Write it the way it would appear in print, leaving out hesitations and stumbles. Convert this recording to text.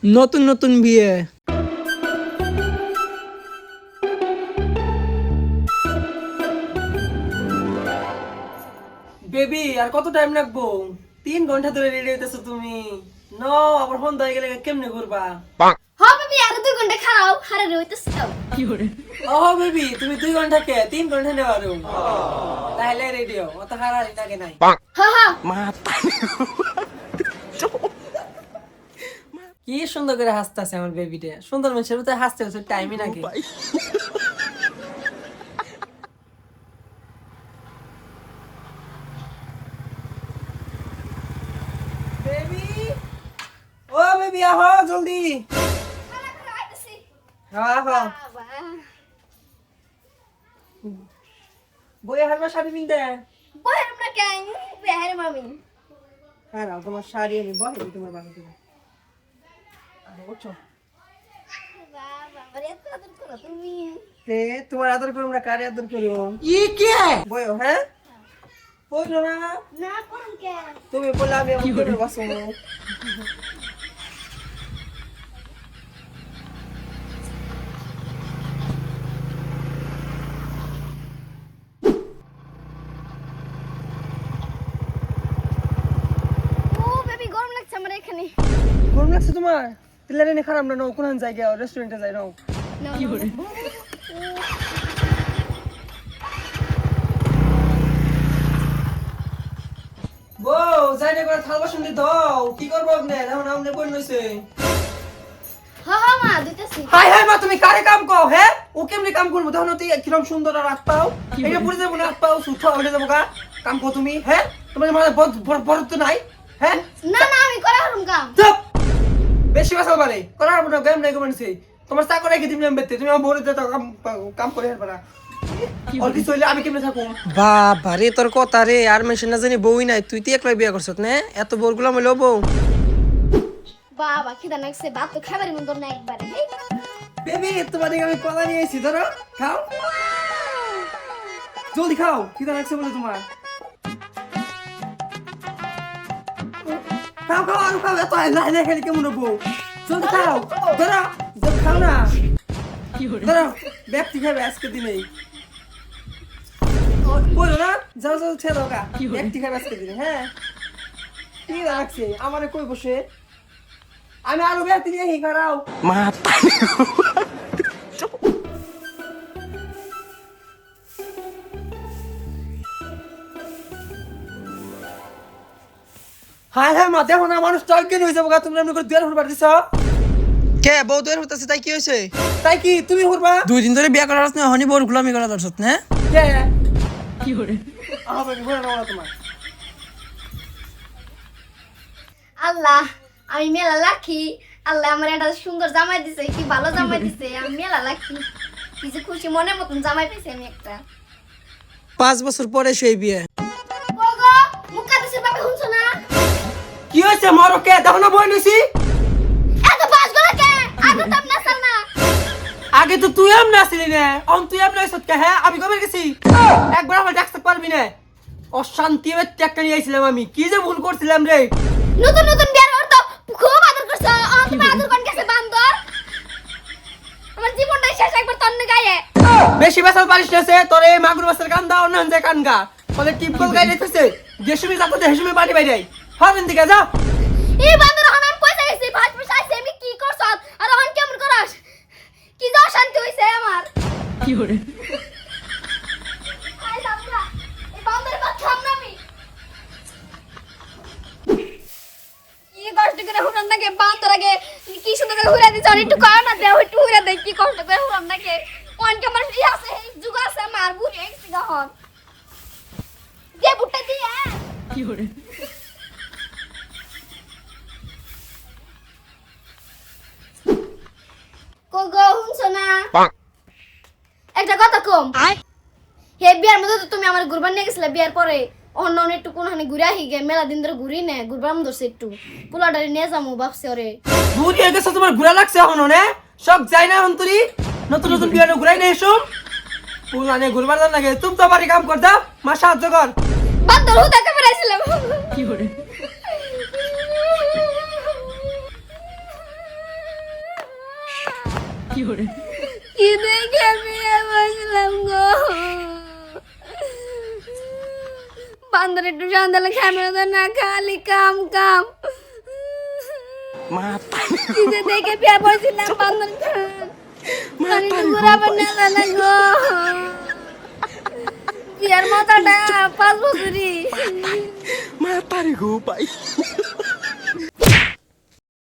নতুন নতুন বিয়ে। বেবি আর কত টাইম লাগবো? 3 ঘন্টা ধরে রেডি হইতেছো তুমি। নো আবার ফোন হয়ে গেলে কেমনে করবা? বেবি আর 2 ঘন্টা খাও হারে রইতেছ কি করে বেবি তুমি 2 ঘন্টা কে 3 ঘন্টা নেওয়া রুম তাহলে রেডি হও, অত হারাহারি লাগে নাই। মাথা কি সুন্দর করে হাসতেছে আমার বেবিটা। সুন্দর মানুষের তো হাসতে হচ্ছে টাইমই নাকি। বেবি ও বেবি আহ জলদি। বইয়ে হারবা শাড়ি পিনতে। বহের আমরা কেন বেহারে মামি হ্যাঁ না তোমার শাড়ি আমি বহে তোমার বাবা তুমি বুঝছো বাবা এত আদর করো তুমি তোমার আদর করো আমরা কারে আদর করো ই কে বইও হ্যাঁ বইলো না না করুন কে তুমি বললে আমি কি করে বসো। ও বেবি গরম লাগছে আমার এখানে। গরম লাগছে তোমার? তেলারে নে খারাপ না নাও কোন জায়গা রেস্টুরেন্টে যাই নাও। কি করে বউ যাই না করে থাল বাসন দি দাও। কি করবো আপনি এখন আমনে বই নইছে। মা দিতেছি। হাই হাই মা তুমি কারে কাম কও হ্যাঁ? ও কেমনে কাম করবো তখন তুই কিরম সুন্দর আর হাত পাও এটা পড়ে যাবো না হাত পাও সুঠা হয়ে যাবো গা। কাম কও তুমি হ্যাঁ? তোমার মানে বড় তো নাই হ্যাঁ? না না আমি করা হারুম কাম। চুপ বেশি কথা বলে করার না গেম নাই গমনছি তোমার চা করে কি দিমনে বেতে তুমি আমার বড় দাও কাম করে হেরবা না অলরেডি চলে আমি কেমনে থাকো। বাবা রে তোর কথা রে আর মেশিন না জানি বউই নাই তুই তো একলাই বিয়া করছত না এত বউগুলো মইলো বউ। বাবা খিদা লাগছে ভাত তো খাবারই মন না একবারে। বেবি তোমার দিকে আমি কলা নিয়ে এসেছি ধরো খাও জলদি খাও খিদা লাগছে বলে তোমার। খাও খাও আর খাও এত লাই লাই খালি কেমন বউ জলদি খাও ধরো খাও না ধরো ব্যক্তি খাবে আজকে দিনেই বলো না যাও যাও ছেড়ে দাও গা ব্যক্তি খাবে আজকে দিনে হ্যাঁ ঠিক লাগছে আমারে কই বসে আমি আরো ব্যক্তি নিয়ে হি করাও মাথা। হায় হায় মা দেখো না মানুষ টয় কেন হয়ে যাবো গা তুমি এমনি করে দুয়ার হুড়বার দিছ কে বউ দুয়ার হুড়তেছে তাই কি হয়েছে? তাই কি তুমি হুড়বা 2 দিন ধরে বিয়া করার না হনি বউর গুলামি করা দরছত না কে কি করে আবে ঘুরে নাও না তোমার। আল্লাহ আমি মেলা লাখি। আল্লাহ আমার একটা সুন্দর জামাই দিছে কি ভালো জামাই দিছে আমি মেলা লাখি। কিছু খুশি মনের মতন জামাই পেয়েছি আমি একটা। 5 বছর পরে সেই বিয়ে। ওগো মুক্কা দিছে বাবা শুনছো না? কি হয়েছে মরো কে দেখো না বই নিছি এত বাস গলা কে আগে তো না চাল না। আগে তো তুই এমন আসলি না অন তুই এমন হইছত কে হ্যাঁ আমি কবে গেছি একবার আমার ডাকতে পারবি না অশান্তি হয়ে একটা নিয়ে আইছিলাম আমি কি যে ভুল করছিলাম রে। নতুন নতুন বিয়ার ওর তো খুব আদর করছো তুমি আদর কোন গেছে বান্দর। আমার জীবনটাই শেষ একবার তন্নে গায়ে। বেশি বেসাল পারিস না সে তোর এই মাগুর মাছের কান দাও না যে কান গা বলে টিপকল গাই রেখেছে দেশুমি যাকো দেশুমি বাড়ি বাইরে হবেন দিকে যা। এই বান্দর হন আমি পয়সা গেছি ভাত বসাইছে আমি কি করছ আর হন কেমন করাস কি যা শান্তি হইছে আমার কি করে আই লাভলা এই বান্দর বাদ খাম না আমি কি কষ্ট করে হুরান নাকে বান্দর আগে কি সুন্দর করে হুরা দিছ একটু কর না দেও একটু হুরা দে কি কষ্ট করে হুরান নাকে কোন কেমন ই আছে যুগ আছে মার বুড়ি একসি গহন দে বুটটা দি কি করে কোগো হুনছো না একটা কথা কম হে বিয়ার মধ্যে তো তুমি আমার ঘুরবার নিয়ে গেছিলে বিয়ার পরে অন্য একটু কোনখানে ঘুরে আহি গে মেলা দিন ধরে ঘুরি নে ঘুরবার মন ধরছে একটু পোলাডারে নিয়ে যাবো ভাবছি ওরে দূর হয়ে গেছে তোমার ঘোরা লাগছে এখন না সব যাই না অন্তরি নতুন নতুন বিয়ানো ঘুরাই না এসো পুরানে ঘুরবার না লাগে তুমি তো বাড়ি কাম কর দাও মা সাহায্য কর বান্দর হুদাকে বেরাইছিলাম। 有人。 কি করে কি দেখে বিয়ে বসলাম গো বান্দর একটু সন্ধ্যালে খাবে না খালি কাম কাম কি যে দেখে বিয়ে বসলাম বান্দর খান ঘুরাবার না গো বিয়ার মাথাটা 5 বছরই Mata nih gue, Pak.